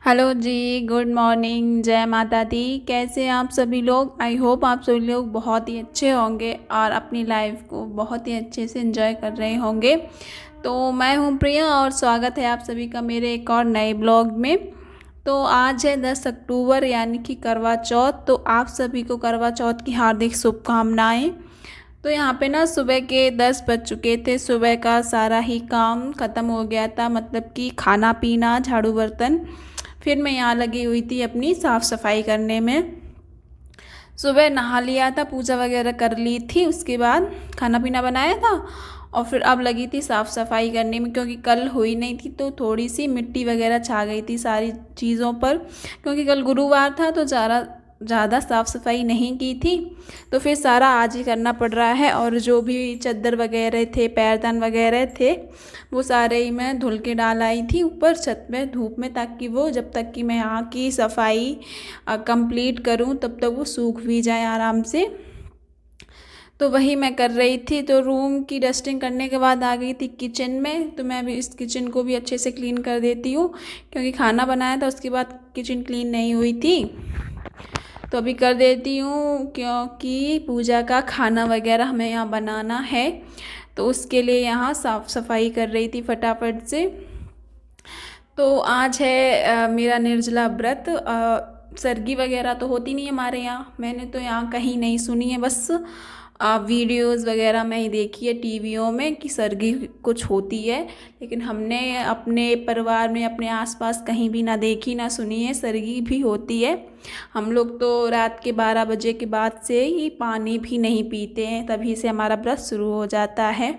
Hello जी, good morning, जय माता दी। कैसे हैं आप सभी लोग? आई होप आप सभी लोग बहुत ही अच्छे होंगे और अपनी लाइफ को बहुत ही अच्छे से एंजॉय कर रहे होंगे। तो मैं हूं प्रिया और स्वागत है आप सभी का मेरे एक और नए ब्लॉग में। तो आज है 10 अक्टूबर यानी कि करवा चौथ। तो आप सभी को करवा चौथ की हार्दिक शुभकामनाएं। तो यहाँ पे ना सुबह के 10 बज चुके थे। सुबह का सारा ही काम ख़त्म हो गया था, मतलब कि खाना पीना, झाड़ू बर्तन। फिर मैं यहाँ लगी हुई थी अपनी साफ़ सफाई करने में। सुबह नहा लिया था, पूजा वगैरह कर ली थी, उसके बाद खाना पीना बनाया था और फिर अब लगी थी साफ़ सफाई करने में, क्योंकि कल हुई नहीं थी तो थोड़ी सी मिट्टी वगैरह छा गई थी सारी चीज़ों पर। क्योंकि कल गुरुवार था तो ज़्यादा साफ़ सफाई नहीं की थी, तो फिर सारा आज ही करना पड़ रहा है। और जो भी चादर वगैरह थे, पैरदान वगैरह थे, वो सारे ही मैं धुल के डाल आई थी ऊपर छत में धूप में, ताकि वो जब तक कि मैं यहाँ की सफाई कंप्लीट करूँ तब तक वो सूख भी जाए आराम से। तो वही मैं कर रही थी। तो रूम की डस्टिंग करने के बाद आ गई थी किचन में। तो मैं अभी इस किचन को भी अच्छे से क्लीन कर देती हूँ, क्योंकि खाना बनाया था उसके बाद किचन क्लीन नहीं हुई थी। तो अभी कर देती हूँ, क्योंकि पूजा का खाना वगैरह हमें यहाँ बनाना है। तो उसके लिए यहाँ साफ़ सफाई कर रही थी फटाफट से। तो आज है मेरा निर्जला व्रत। सरगी वगैरह तो होती नहीं हमारे यहाँ, मैंने तो यहाँ कहीं नहीं सुनी है, बस वीडियोस वगैरह में ही देखी है टीवियों में कि सरगी कुछ होती है। लेकिन हमने अपने परिवार में, अपने आसपास कहीं भी ना देखी ना सुनी है सरगी भी होती है। हम लोग तो रात के 12 बजे के बाद से ही पानी भी नहीं पीते हैं, तभी से हमारा व्रत शुरू हो जाता है।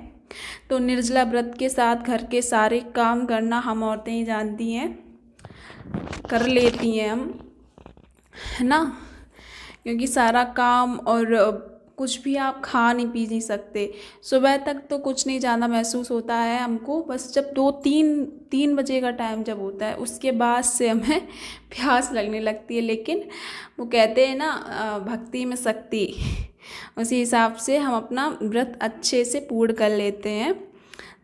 तो निर्जला व्रत के साथ घर के सारे काम करना हम औरतें ही जानती हैं, कर लेती हैं हम, है ना। क्योंकि सारा काम और कुछ भी आप खा नहीं पी नहीं सकते। सुबह तक तो कुछ नहीं ज़्यादा महसूस होता है हमको, बस जब 2-3 बजे का टाइम जब होता है उसके बाद से हमें प्यास लगने लगती है। लेकिन वो कहते हैं ना, भक्ति में शक्ति, उसी हिसाब से हम अपना व्रत अच्छे से पूर्ण कर लेते हैं।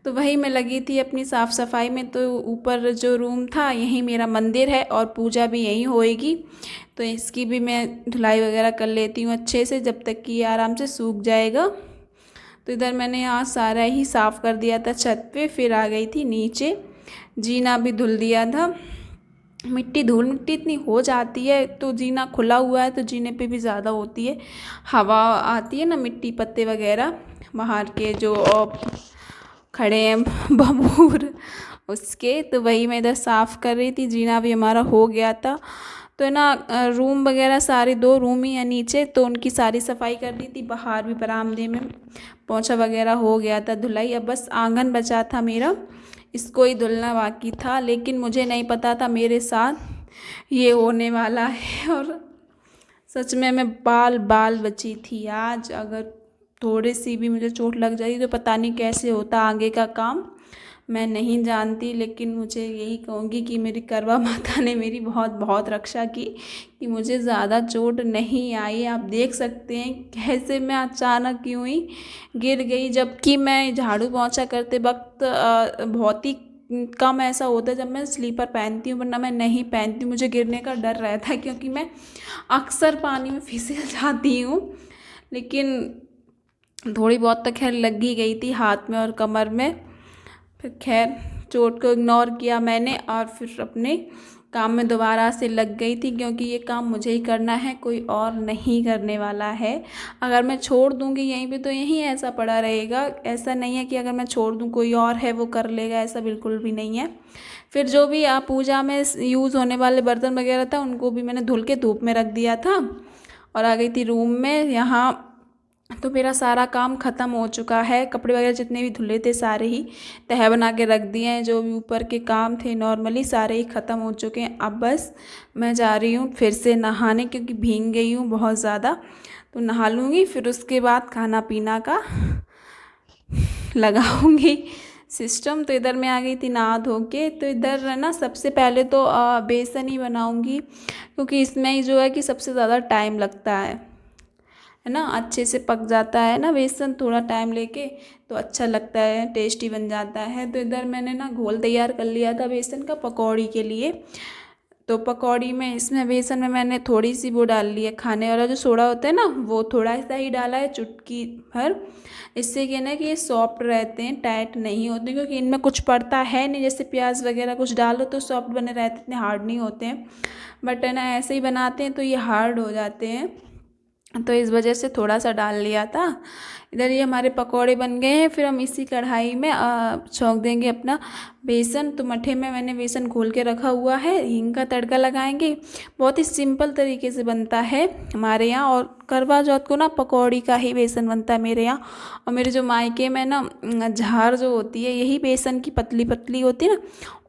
तो वही मैं लगी थी अपनी साफ़ सफाई में। तो ऊपर जो रूम था, यही मेरा मंदिर है और पूजा भी यहीं होएगी, तो इसकी भी मैं धुलाई वगैरह कर लेती हूँ अच्छे से, जब तक कि ये आराम से सूख जाएगा। तो इधर मैंने यहाँ सारा ही साफ़ कर दिया था छत पे, फिर आ गई थी नीचे, जीना भी धुल दिया था। धूल मिट्टी इतनी हो जाती है, तो जीना खुला हुआ है तो जीने पे भी ज़्यादा होती है, हवा आती है ना, मिट्टी पत्ते वगैरह बाहर के जो खड़े हैं बबूर उसके। तो वही मैं इधर साफ़ कर रही थी, जीना भी हमारा हो गया था। तो है ना, रूम वगैरह सारे 2 रूम ही है नीचे, तो उनकी सारी सफाई कर दी थी। बाहर भी बरामदे में पोंछा वगैरह हो गया था, धुलाई। अब बस आंगन बचा था मेरा, इसको ही धुलना बाकी था। लेकिन मुझे नहीं पता था मेरे साथ ये होने वाला है, और सच में मैं बाल बाल बची थी आज। अगर थोड़ी सी भी मुझे चोट लग जाती तो पता नहीं कैसे होता आगे का काम, मैं नहीं जानती। लेकिन मुझे यही कहूँगी कि मेरी करवा माता ने मेरी बहुत बहुत रक्षा की, कि मुझे ज़्यादा चोट नहीं आई। आप देख सकते हैं कैसे मैं अचानक यूँ ही गिर गई, जबकि मैं झाड़ू पोंछा करते वक्त बहुत ही कम ऐसा होता है जब मैं स्लीपर पहनती हूँ, वरना मैं नहीं पहनती हूँ। मुझे गिरने का डर रहता है, क्योंकि मैं अक्सर पानी में फिसल जाती हूँ। लेकिन थोड़ी बहुत तो खैर लग ही गई थी हाथ में और कमर में। फिर खैर चोट को इग्नोर किया मैंने और फिर अपने काम में दोबारा से लग गई थी, क्योंकि ये काम मुझे ही करना है, कोई और नहीं करने वाला है। अगर मैं छोड़ दूँगी यहीं पे तो यहीं ऐसा पड़ा रहेगा। ऐसा नहीं है कि अगर मैं छोड़ दूँ कोई और है वो कर लेगा, ऐसा बिल्कुल भी नहीं है। फिर जो भी पूजा में यूज़ होने वाले बर्तन वगैरह था, उनको भी मैंने धुल के धूप में रख दिया था और आ गई थी रूम में। यहाँ तो मेरा सारा काम ख़त्म हो चुका है। कपड़े वगैरह जितने भी धुले थे सारे ही तह बना के रख दिए हैं। जो भी ऊपर के काम थे नॉर्मली सारे ही ख़त्म हो चुके हैं। अब बस मैं जा रही हूँ फिर से नहाने, क्योंकि भीग गई हूँ बहुत ज़्यादा। तो नहा लूँगी, फिर उसके बाद खाना पीना का लगाऊँगी सिस्टम। तो इधर मैं आ गई थी नहा धो के। तो इधर है ना, सबसे पहले तो बेसन ही बनाऊँगी, क्योंकि इसमें ही जो है कि सबसे ज़्यादा टाइम लगता है ना। अच्छे से पक जाता है ना बेसन, थोड़ा टाइम लेके तो अच्छा लगता है, टेस्टी बन जाता है। तो इधर मैंने ना घोल तैयार कर लिया था बेसन का पकौड़ी के लिए। तो पकौड़ी में इसमें बेसन में मैंने थोड़ी सी वो डाल ली है, खाने वाला जो सोडा होता है ना, वो थोड़ा सा ही डाला है, चुटकी भर। इससे क्या ना कि ये सॉफ्ट रहते हैं, टाइट नहीं होते, क्योंकि इनमें कुछ पड़ता है नहीं। जैसे प्याज वगैरह कुछ डालो तो सॉफ्ट बने रहते हैं, इतने हार्ड नहीं होते हैं। बट है ना, ऐसे ही बनाते हैं तो ये हार्ड हो जाते हैं, तो इस वजह से थोड़ा सा डाल लिया था। इधर ये हमारे पकौड़े बन गए हैं। फिर हम इसी कढ़ाई में छौंक देंगे अपना बेसन। तो मट्ठे में मैंने बेसन घोल के रखा हुआ है, हींग का तड़का लगाएंगे। बहुत ही सिंपल तरीके से बनता है हमारे यहाँ, और करवा चौथ को ना पकौड़ी का ही बेसन बनता है मेरे यहाँ। और मेरे जो मायके में ना झार जो होती है, यही बेसन की पतली पतली होती है ना,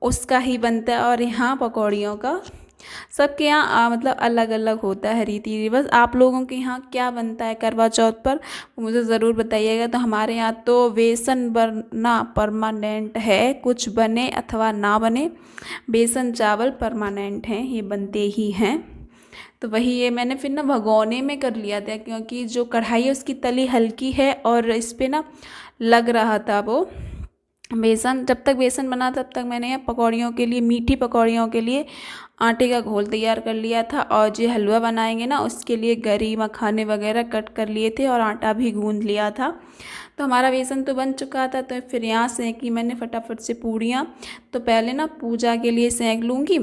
उसका ही बनता है। और यहाँ पकौड़ियों का सबके यहाँ मतलब अलग अलग होता है रीति रिवाज। आप लोगों के यहाँ क्या बनता है करवा चौथ पर, मुझे ज़रूर बताइएगा। तो हमारे यहाँ तो बेसन बनना परमानेंट है, कुछ बने अथवा ना बने, बेसन चावल परमानेंट हैं, ये बनते ही हैं। तो वही ये मैंने फिर ना भगोने में कर लिया था, क्योंकि जो कढ़ाई है उसकी तली हल्की है और इस पर ना लग रहा था वो बेसन। जब तक बेसन बना तब तक मैंने यहाँ पकौड़ियों के लिए, मीठी पकौड़ियों के लिए आटे का घोल तैयार कर लिया था। और जो हलवा बनाएंगे ना उसके लिए गरी मखाने वगैरह कट कर लिए थे और आटा भी गूंद लिया था। तो हमारा बेसन तो बन चुका था। तो फिर यहाँ सेंकी मैंने फटाफट से पूड़ियाँ। तो पहले ना पूजा के लिए सेंक लूँगी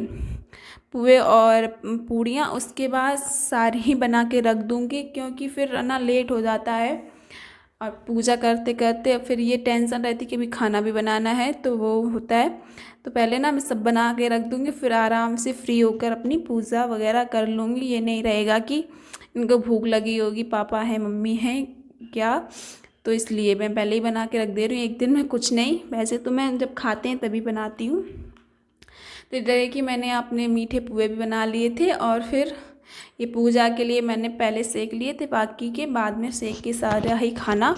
पुए और पूड़ियाँ, उसके बाद सारी ही बना के रख दूँगी, क्योंकि फिर ना लेट हो जाता है। और पूजा करते करते फिर ये टेंशन रहती कि अभी खाना भी बनाना है, तो वो होता है। तो पहले ना मैं सब बना के रख दूँगी, फिर आराम से फ्री होकर अपनी पूजा वगैरह कर लूँगी। ये नहीं रहेगा कि इनको भूख लगी होगी, पापा है मम्मी है क्या, तो इसलिए मैं पहले ही बना के रख दे रही हूँ। एक दिन में कुछ नहीं, वैसे तो मैं जब खाते हैं तभी बनाती हूँ। तो इधर है कि मैंने अपने मीठे पुए भी बना लिए थे, और फिर ये पूजा के लिए मैंने पहले सेक लिए थे, बाकी के बाद में सेक के सारा ही खाना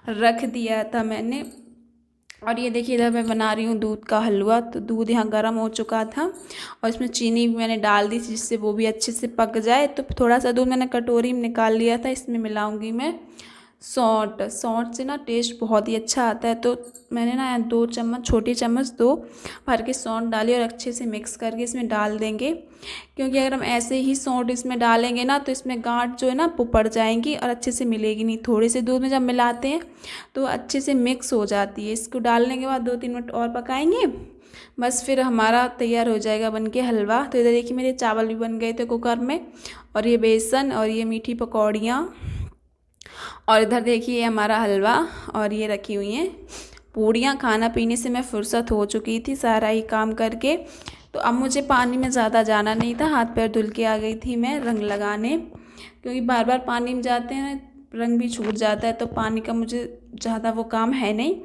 रख दिया था मैंने। और ये देखिए इधर मैं बना रही हूँ दूध का हलवा। तो दूध यहाँ गर्म हो चुका था और इसमें चीनी भी मैंने डाल दी थी, जिससे वो भी अच्छे से पक जाए। तो थोड़ा सा दूध मैंने कटोरी में निकाल लिया था। इसमें मिलाऊंगी मैं सौंठ। सौंठ से ना टेस्ट बहुत ही अच्छा आता है। तो मैंने ना 2 चम्मच, छोटी चम्मच 2 भर के सौंठ डाली और अच्छे से मिक्स करके इसमें डाल देंगे, क्योंकि अगर हम ऐसे ही सौंठ इसमें डालेंगे ना तो इसमें गांठ जो है ना वो पड़ जाएंगी और अच्छे से मिलेगी नहीं। थोड़े से दूध में जब मिलाते हैं तो अच्छे से मिक्स हो जाती है। इसको डालने के बाद 2-3 मिनट और पकाएंगे, बस फिर हमारा तैयार हो जाएगा बनके हलवा। तो इधर देखिए मेरे चावल भी बन गए थे कुकर में, और ये बेसन और ये मीठी पकौड़ियाँ, और इधर देखिए हमारा हलवा, और ये रखी हुई हैं पूड़ियाँ। खाना पीने से मैं फुर्सत हो चुकी थी सारा ही काम करके। तो अब मुझे पानी में ज़्यादा जाना नहीं था, हाथ पैर धुल के आ गई थी मैं रंग लगाने, क्योंकि बार बार पानी में जाते हैं रंग भी छूट जाता है। तो पानी का मुझे ज़्यादा वो काम है नहीं।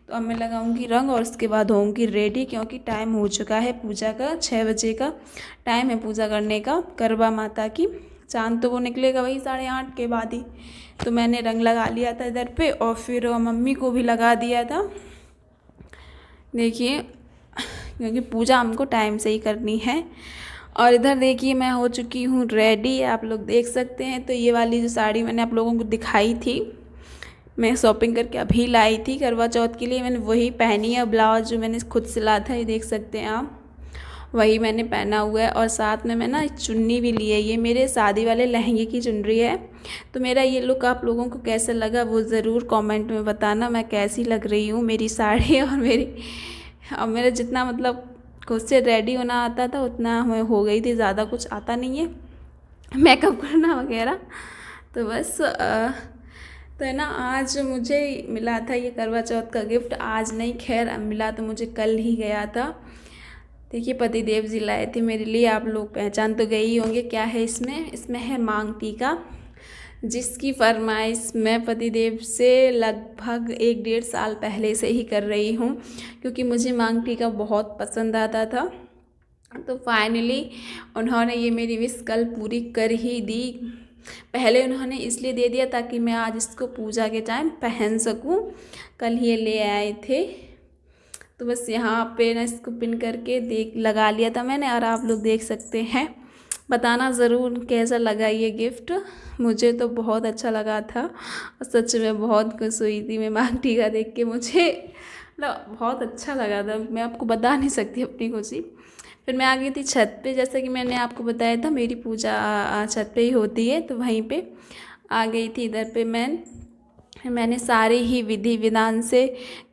तो अब मैं लगाऊंगी रंग और उसके बाद होऊंगी रेडी, क्योंकि टाइम हो चुका है पूजा का। 6 बजे का टाइम है पूजा करने का करवा माता की। चाँद तो वो निकलेगा वही 8:30 के बाद ही। तो मैंने रंग लगा लिया था इधर पे, और फिर मम्मी को भी लगा दिया था। देखिए, क्योंकि पूजा हमको टाइम से ही करनी है। और इधर देखिए मैं हो चुकी हूँ रेडी, आप लोग देख सकते हैं। तो ये वाली जो साड़ी मैंने आप लोगों को दिखाई थी, मैं शॉपिंग करके अभी लाई थी करवा चौथ के लिए, मैंने वही पहनी है। ब्लाउज जो मैंने खुद सिला था, ये देख सकते हैं आप, वही मैंने पहना हुआ है। और साथ में मैं ना चुन्नी भी ली है, ये मेरे शादी वाले लहंगे की चुनरी है। तो मेरा ये लुक आप लोगों को कैसा लगा वो ज़रूर कमेंट में बताना, मैं कैसी लग रही हूँ मेरी साड़ी। और मेरा जितना मतलब खुद से रेडी होना आता था उतना मैं हो गई थी, ज़्यादा कुछ आता नहीं है मेकअप करना वगैरह। तो बस तो है ना, आज मुझे मिला था ये करवा चौथ का गिफ्ट। आज नहीं, खैर मिला तो मुझे कल ही गया था। देखिए पतिदेव जी लाए थे मेरे लिए, आप लोग पहचान तो गए ही होंगे क्या है इसमें। इसमें है मांग टीका, जिसकी फरमाइश मैं पतिदेव से लगभग 1-1.5 साल पहले से ही कर रही हूँ, क्योंकि मुझे मांग टीका बहुत पसंद आता था। तो फाइनली उन्होंने ये मेरी विश कल पूरी कर ही दी। पहले उन्होंने इसलिए दे दिया ताकि मैं आज इसको पूजा के टाइम पहन सकूं। कल ये ले आए थे। तो बस यहाँ पे ना इसको पिन करके लगा लिया था मैंने, और आप लोग देख सकते हैं। बताना ज़रूर कैसा लगा ये गिफ्ट। मुझे तो बहुत अच्छा लगा था, और सच में बहुत खुश हुई थी मैं मांग टीका देख के। मुझे मतलब बहुत अच्छा लगा था, मैं आपको बता नहीं सकती अपनी खुशी। फिर मैं आ गई थी छत पे, जैसा कि मैंने आपको बताया था मेरी पूजा छत पे ही होती है, तो वहीं पे आ गई थी। इधर पे मैंने सारे ही विधि विधान से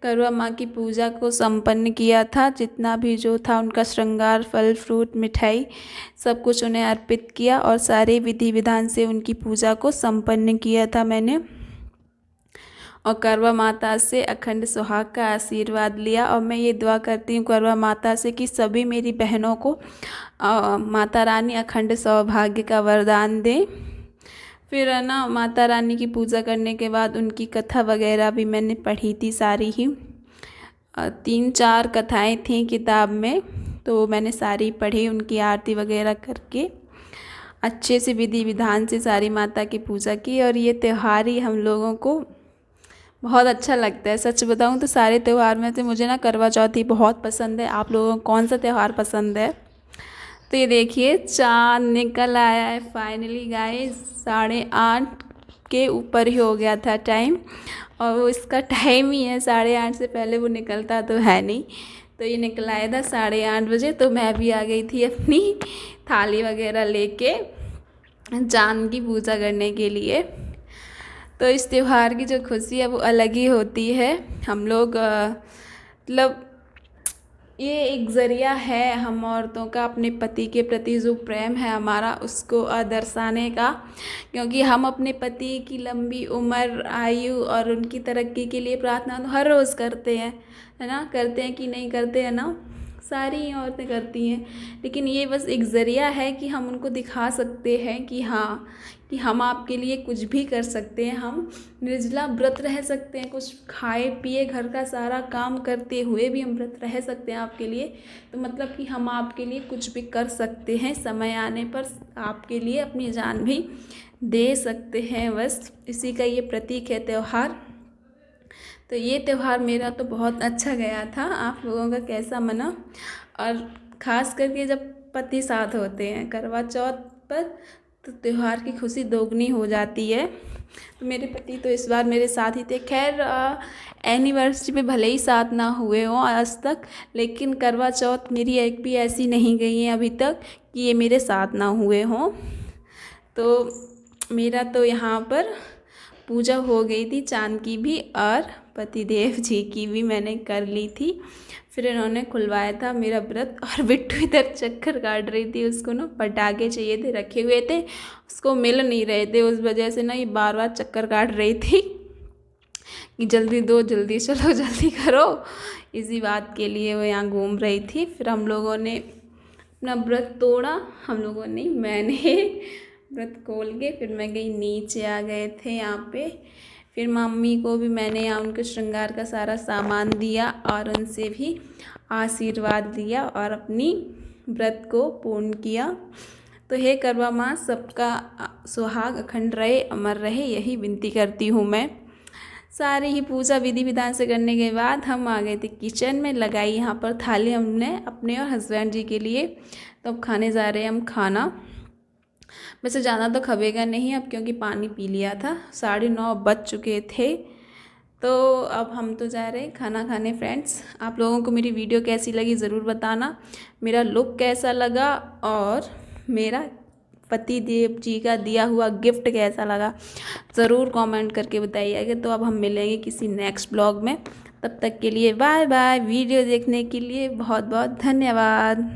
करवा माँ की पूजा को संपन्न किया था। जितना भी जो था उनका श्रृंगार, फल फ्रूट, मिठाई सब कुछ उन्हें अर्पित किया और सारे विधि विधान से उनकी पूजा को संपन्न किया था मैंने। और करवा माता से अखंड सुहाग का आशीर्वाद लिया। और मैं ये दुआ करती हूँ करवा माता से कि सभी मेरी बहनों को माता रानी अखंड सौभाग्य का वरदान दें। फिर है ना, माता रानी की पूजा करने के बाद उनकी कथा वगैरह भी मैंने पढ़ी थी सारी ही। 3-4 कथाएं थीं किताब में, तो मैंने सारी पढ़ी, उनकी आरती वगैरह करके अच्छे से विधि विधान से सारी माता की पूजा की। और ये त्यौहार ही हम लोगों को बहुत अच्छा लगता है। सच बताऊं तो सारे त्यौहार में से मुझे ना करवा चौथ ही बहुत पसंद है। आप लोगों को कौन सा त्यौहार पसंद है? तो ये देखिए चाँद निकल आया है फाइनली गाइस। 8:30 के ऊपर ही हो गया था टाइम, और वो इसका टाइम ही है 8:30 से पहले वो निकलता तो है नहीं। तो ये निकल आया था 8:30 बजे। तो मैं भी आ गई थी अपनी थाली वगैरह लेके चाँद की पूजा करने के लिए। तो इस त्यौहार की जो खुशी है वो अलग ही होती है। हम लोग मतलब ये एक ज़रिया है हम औरतों का अपने पति के प्रति जो प्रेम है हमारा उसको दर्शाने का, क्योंकि हम अपने पति की लंबी उम्र, आयु और उनकी तरक्की के लिए प्रार्थना तो हर रोज़ करते हैं, है ना। करते हैं कि नहीं करते हैं ना, सारी औरतें करती हैं। लेकिन ये बस एक ज़रिया है कि हम उनको दिखा सकते हैं कि हाँ, कि हम आपके लिए कुछ भी कर सकते हैं। हम निर्जला व्रत रह सकते हैं, कुछ खाए पिए घर का सारा काम करते हुए भी हम व्रत रह सकते हैं आपके लिए। तो मतलब कि हम आपके लिए कुछ भी कर सकते हैं, समय आने पर आपके लिए अपनी जान भी दे सकते हैं। बस इसी का ये प्रतीक है त्यौहार। तो ये त्यौहार मेरा तो बहुत अच्छा गया था। आप लोगों का कैसा मना? और ख़ास करके जब पति साथ होते हैं करवा चौथ पर, तो त्यौहार की खुशी दोगुनी हो जाती है। तो मेरे पति तो इस बार मेरे साथ ही थे। खैर एनिवर्सरी पे भले ही साथ ना हुए हों आज तक, लेकिन करवा चौथ मेरी एक भी ऐसी नहीं गई है अभी तक कि ये मेरे साथ ना हुए हों। तो मेरा तो यहाँ पर पूजा हो गई थी चाँद की भी, और पतिदेव जी की भी मैंने कर ली थी। फिर इन्होंने खुलवाया था मेरा व्रत। और बिट्टू इधर चक्कर काट रही थी, उसको ना पटाखे चाहिए थे, रखे हुए थे, उसको मिल नहीं रहे थे। उस वजह से ना ये बार बार चक्कर काट रही थी कि जल्दी दो, जल्दी चलो, जल्दी करो। इसी बात के लिए वो यहाँ घूम रही थी। फिर हम लोगों ने अपना व्रत तोड़ा, हम लोगों ने, मैंने व्रत खोल के फिर मैं गई नीचे। आ गए थे यहाँ पे। फिर मम्मी को भी मैंने यहाँ उनके श्रृंगार का सारा सामान दिया और उनसे भी आशीर्वाद लिया और अपनी व्रत को पूर्ण किया। तो हे करवा माँ, सबका सुहाग अखंड रहे, अमर रहे, यही विनती करती हूँ मैं। सारी ही पूजा विधि विधान से करने के बाद हम आ गए थे किचन में। लगाई यहाँ पर थाली हमने अपने और हस्बैंड जी के लिए। तो अब खाने जा रहे हैं हम खाना। वैसे ज़्यादा तो खबेगा नहीं अब, क्योंकि पानी पी लिया था। 9:30 बज चुके थे। तो अब हम तो जा रहे हैं खाना खाने। फ्रेंड्स, आप लोगों को मेरी वीडियो कैसी लगी ज़रूर बताना। मेरा लुक कैसा लगा और मेरा पति देव जी का दिया हुआ गिफ्ट कैसा लगा ज़रूर कमेंट करके बताइएगा। तो अब हम मिलेंगे किसी नेक्स्ट ब्लॉग में। तब तक के लिए बाय बाय। वीडियो देखने के लिए बहुत बहुत धन्यवाद।